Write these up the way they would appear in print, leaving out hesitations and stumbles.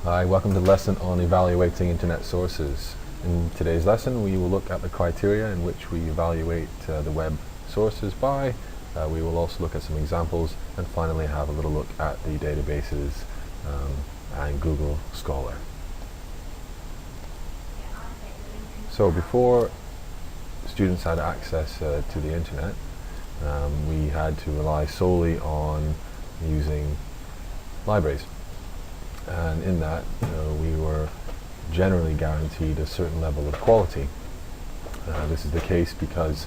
Hi, welcome to the lesson on evaluating internet sources. In today's lesson we will look at the criteria in which we evaluate the web sources by. We will also look at some examples and finally have a little look at the databases and Google Scholar. So before students had access to the internet, we had to rely solely on using libraries. And in that, we were generally guaranteed a certain level of quality. This is the case because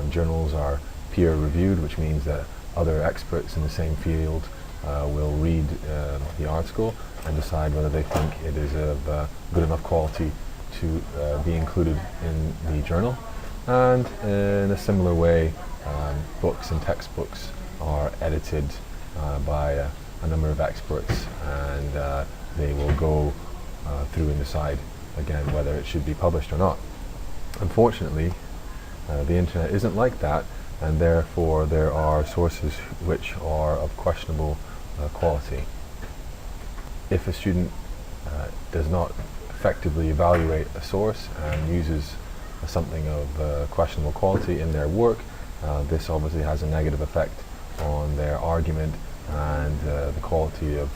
journals are peer-reviewed, which means that other experts in the same field will read the article and decide whether they think it is of good enough quality to be included in the journal. And in a similar way, books and textbooks are edited by a number of experts, and they will go through and decide again whether it should be published or not. Unfortunately, the internet isn't like that, and therefore there are sources which are of questionable quality. If a student does not effectively evaluate a source and uses something of questionable quality in their work, this obviously has a negative effect on their argument and the quality of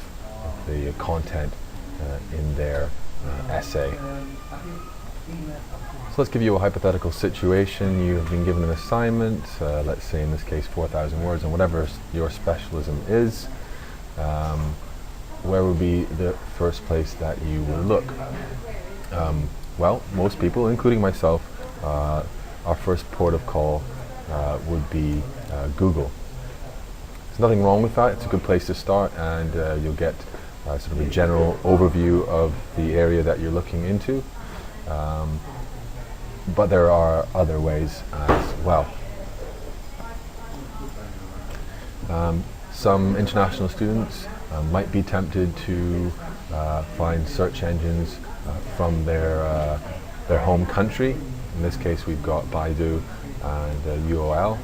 the content in their essay. So let's give you a hypothetical situation. You have been given an assignment, let's say in this case 4,000 words, and whatever your specialism is, where would be the first place that you would look? Well, most people, including myself, our first port of call would be Google. There's nothing wrong with that. It's a good place to start, and you'll get sort of a general overview of the area that you're looking into. But there are other ways as well. Some international students might be tempted to find search engines from their home country. In this case, we've got Baidu and UOL.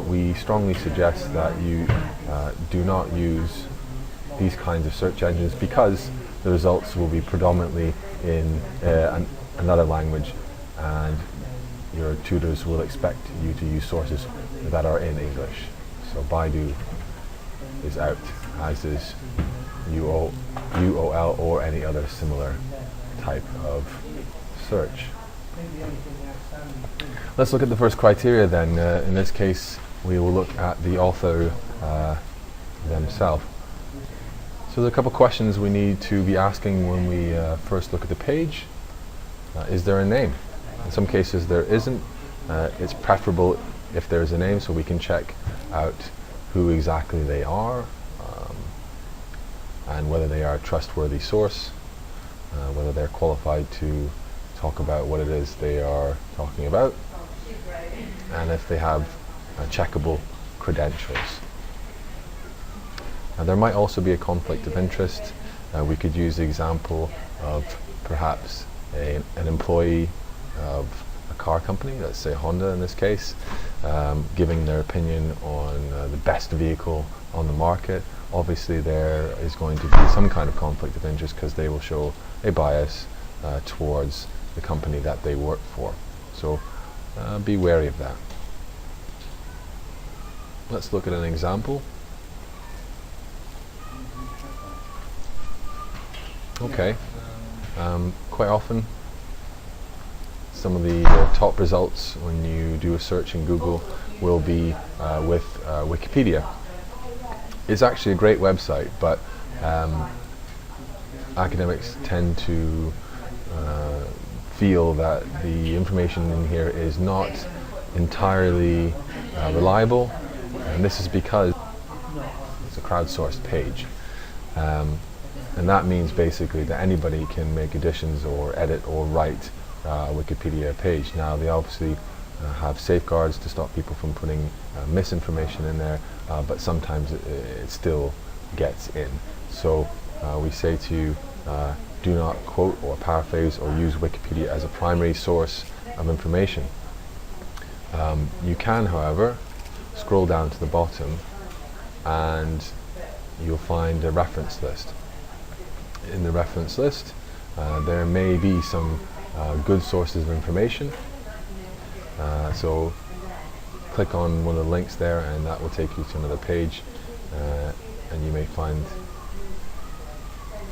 We strongly suggest that you do not use these kinds of search engines because the results will be predominantly in another language, and your tutors will expect you to use sources that are in English. So Baidu is out, as is UOL or any other similar type of search. Let's look at the first criteria then. In this case, we will look at the author themselves. So there are a couple questions we need to be asking when we first look at the page. Is there a name? In some cases there isn't. It's preferable if there's a name so we can check out who exactly they are and whether they are a trustworthy source, whether they're qualified to talk about what it is they are talking about, and if they have checkable credentials. Now, there might also be a conflict of interest. We could use the example of perhaps an employee of a car company, let's say Honda in this case, giving their opinion on the best vehicle on the market. Obviously there is going to be some kind of conflict of interest because they will show a bias towards the company that they work for. So be wary of that. Let's look at an example. Okay, quite often some of the top results when you do a search in Google will be with Wikipedia. It's actually a great website, but academics tend to feel that the information in here is not entirely reliable, and this is because it's a crowdsourced page. And that means basically that anybody can make additions or edit or write a Wikipedia page. Now they obviously have safeguards to stop people from putting misinformation in there, but sometimes it still gets in. So we say to you, do not quote or paraphrase or use Wikipedia as a primary source of information. You can, however, scroll down to the bottom and you'll find a reference list. in the reference list. There may be some good sources of information. So click on one of the links there and that will take you to another page, and you may find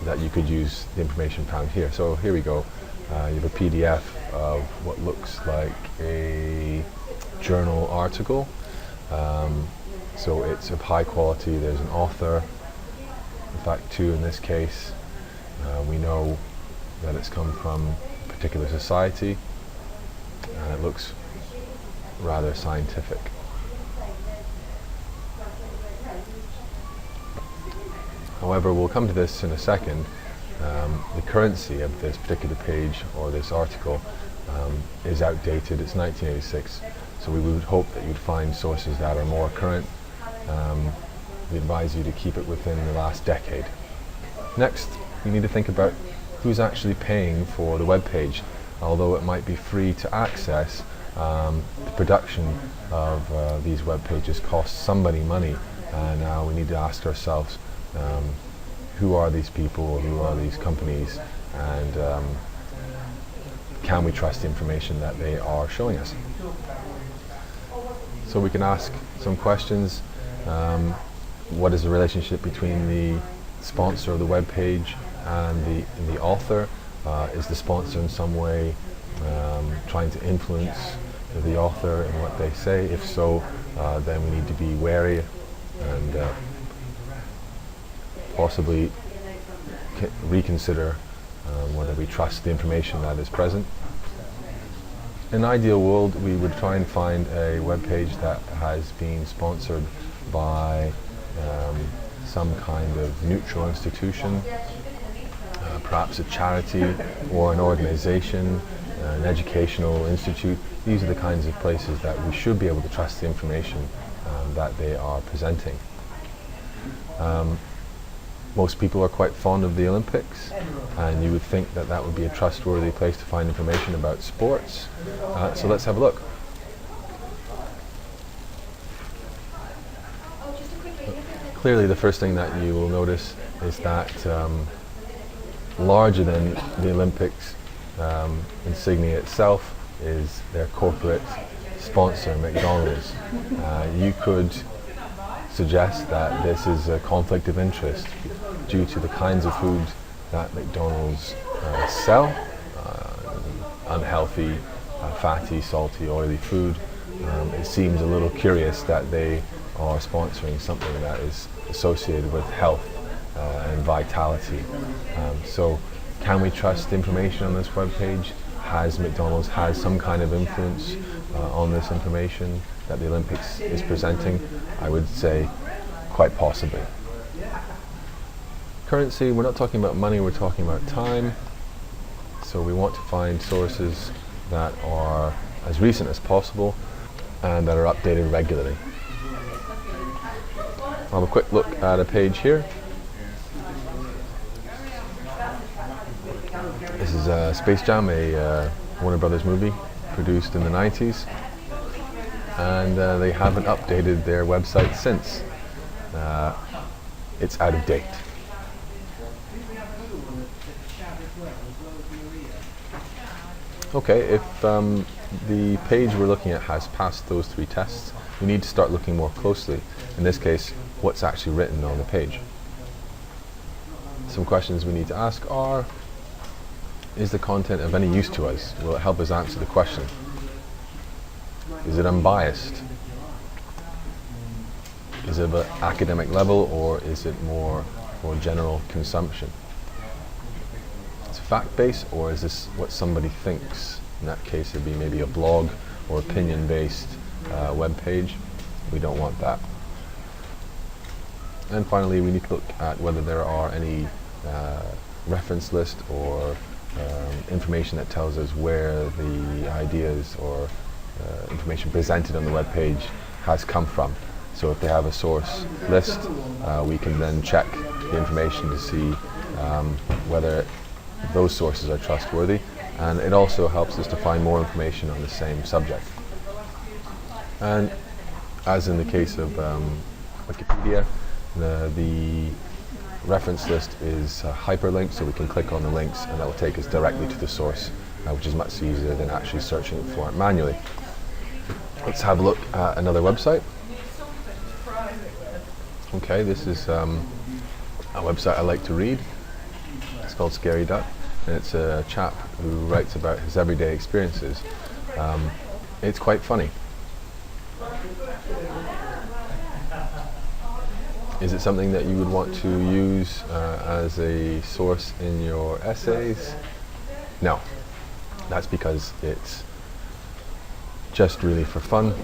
that you could use the information found here. So here we go. You have a PDF of what looks like a journal article. So it's of high quality. There's an author, in fact 2 in this case. We know that it's come from a particular society, and it looks rather scientific. However, we'll come to this in a second. The currency of this particular page or this article is outdated. It's 1986, so we would hope that you'd find sources that are more current. We advise you to keep it within the last decade. Next, you need to think about who's actually paying for the web page. Although it might be free to access, the production of these web pages costs somebody money, and we need to ask ourselves, who are these people, who are these companies, and can we trust the information that they are showing us? So we can ask some questions. What is the relationship between the sponsor of the web page and the author? Is the sponsor in some way trying to influence the author in what they say? If so, then we need to be wary and possibly reconsider whether we trust the information that is present. In an ideal world, we would try and find a web page that has been sponsored by some kind of neutral institution, perhaps a charity or an organization, an educational institute. These are the kinds of places that we should be able to trust the information that they are presenting. Most people are quite fond of the Olympics, and you would think that that would be a trustworthy place to find information about sports. So let's have a look. Clearly, the first thing that you will notice is that larger than the Olympics insignia itself is their corporate sponsor, McDonald's. You could suggest that this is a conflict of interest due to the kinds of food that McDonald's sell, unhealthy, fatty, salty, oily food. It seems a little curious that they are sponsoring something that is associated with health and vitality. So can we trust information on this web page? Has McDonald's had some kind of influence on this information that the Olympics is presenting? I would say quite possibly. Currency, we're not talking about money, we're talking about time. So we want to find sources that are as recent as possible and that are updated regularly. I'll have a quick look at a page here. This is Space Jam, a Warner Brothers movie produced in the 90s, and they haven't updated their website since. It's out of date. Okay, if the page we're looking at has passed those 3 tests, we need to start looking more closely. In this case, what's actually written on the page. Some questions we need to ask are, is the content of any use to us? Will it help us answer the question? Is it unbiased? Is it of an academic level, or is it more for general consumption? Is it fact-based, or is this what somebody thinks? In that case, it'd be maybe a blog or opinion-based web page. We don't want that. And finally, we need to look at whether there are any reference list or information that tells us where the ideas or information presented on the web page has come from. So if they have a source list, we can then check the information to see whether those sources are trustworthy, and it also helps us to find more information on the same subject. And as in the case of Wikipedia, the reference list is hyperlinked, so we can click on the links and that will take us directly to the source, which is much easier than actually searching for it manually. Let's have a look at another website. Okay, this is a website I like to read. It's called Scary Duck, and it's a chap who writes about his everyday experiences. It's quite funny. Is it something that you would want to use as a source in your essays? No. That's because it's just really for fun.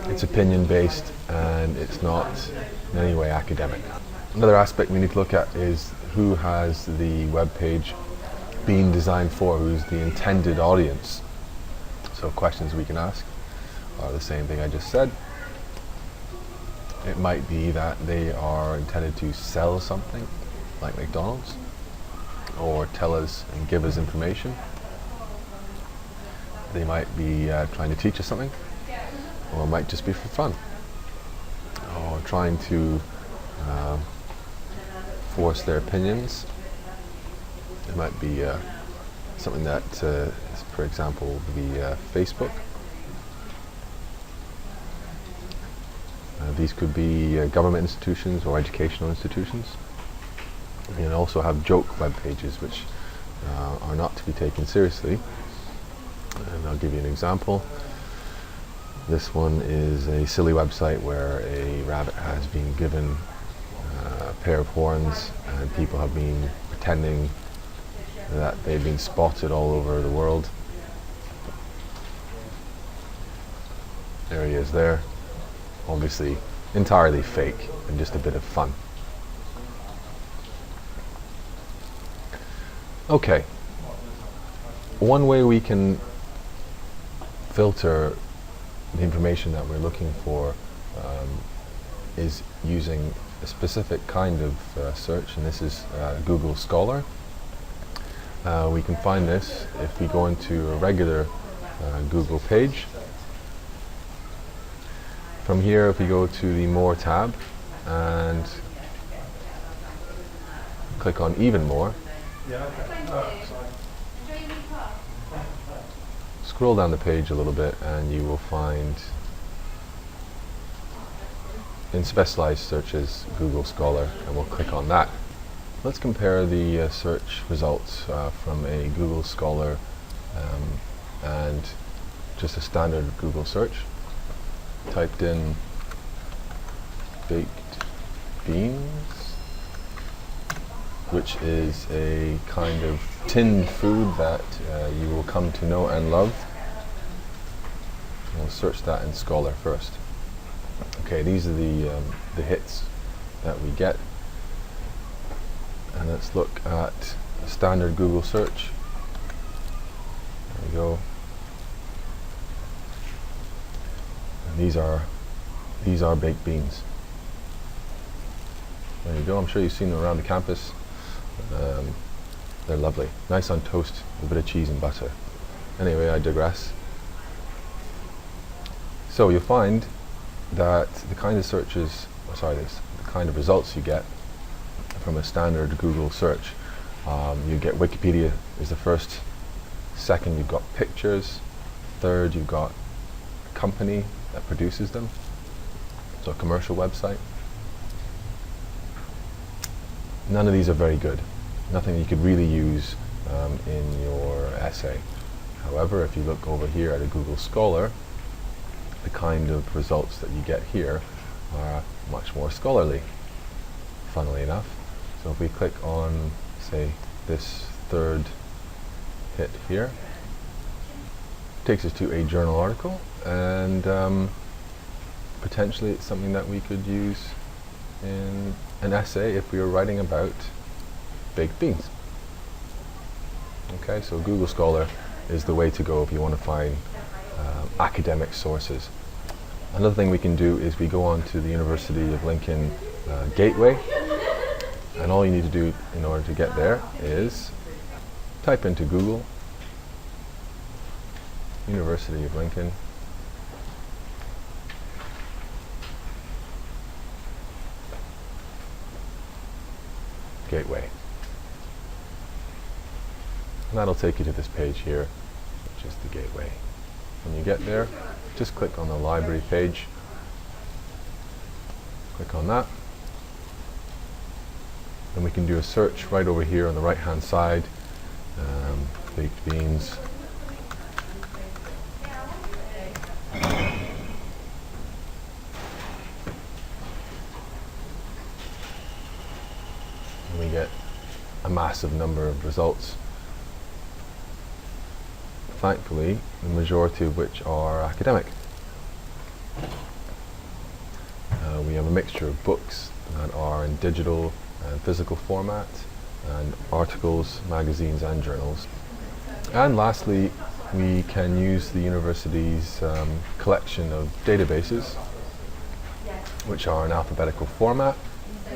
It's opinion based and it's not in any way academic. Another aspect we need to look at is who has the web page being designed for, who's the intended audience. So questions we can ask are the same thing I just said. It might be that they are intended to sell something, like McDonald's, or tell us and give us information. They might be trying to teach us something, or it might just be for fun, or trying to force their opinions. It might be something that is, for example, the Facebook. These could be government institutions or educational institutions. You can also have joke web pages which are not to be taken seriously. And I'll give you an example. This one is a silly website where a rabbit has been given a pair of horns and people have been pretending that they've been spotted all over the world. There he is there. Obviously entirely fake and just a bit of fun. Okay, one way we can filter the information that we're looking for is using a specific kind of search, and this is Google Scholar. We can find this if we go into a regular Google page. From here, if we go to the More tab and click on Even More, scroll down the page a little bit and you will find in specialized searches Google Scholar, and we'll click on that. Let's compare the search results from a Google Scholar and just a standard Google search. Typed in baked beans, which is a kind of tinned food that you will come to know and love. We'll search that in Scholar first. Okay, these are the hits that we get. And let's look at a standard Google search. There we go. And these are baked beans. There you go. I'm sure you've seen them around the campus. They're lovely, nice on toast with a bit of cheese and butter. Anyway, I digress. So you'll find that the kind of searches, the kind of results you get from a standard Google search, you get Wikipedia is the first. Second, you've got pictures. Third, you've got a company that produces them, so a commercial website. None of these are very good. Nothing you could really use in your essay. However, if you look over here at a Google Scholar, the kind of results that you get here are much more scholarly, funnily enough. So if we click on, say, this third hit here, it takes us to a journal article, and potentially it's something that we could use in an essay if we were writing about baked beans. Okay, so Google Scholar is the way to go if you want to find academic sources. Another thing we can do is we go on to the University of Lincoln Gateway, and all you need to do in order to get there is type into Google University of Lincoln, gateway. And that'll take you to this page here, which is the gateway. When you get there, just click on the library page. Click on that. And we can do a search right over here on the right hand side. Baked beans. And we get a massive number of results. Thankfully, the majority of which are academic. We have a mixture of books that are in digital and physical format, and articles, magazines and journals. And lastly, we can use the university's collection of databases, which are in alphabetical format.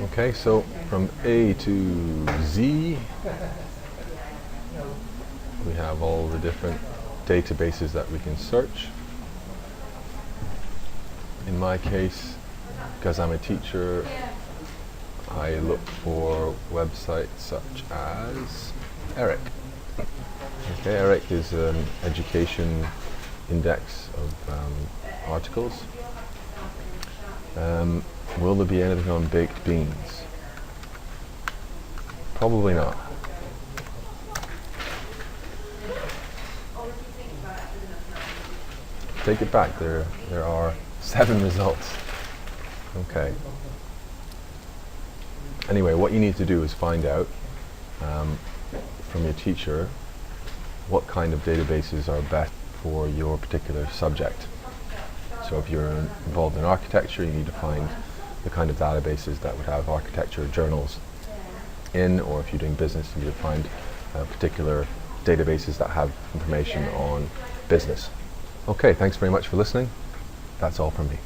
Okay, so from A to Z, we have all the different databases that we can search. In my case, because I'm a teacher, I look for websites such as ERIC. Okay, ERIC is an education index of articles. Will there be anything on baked beans? Probably not. Take it back, there are 7 results. Okay. Anyway, what you need to do is find out from your teacher what kind of databases are best for your particular subject. So if you're involved in architecture, you need to find the kind of databases that would have architecture journals in, or if you're doing business, you need to find particular databases that have information on business. Okay, thanks very much for listening. That's all from me.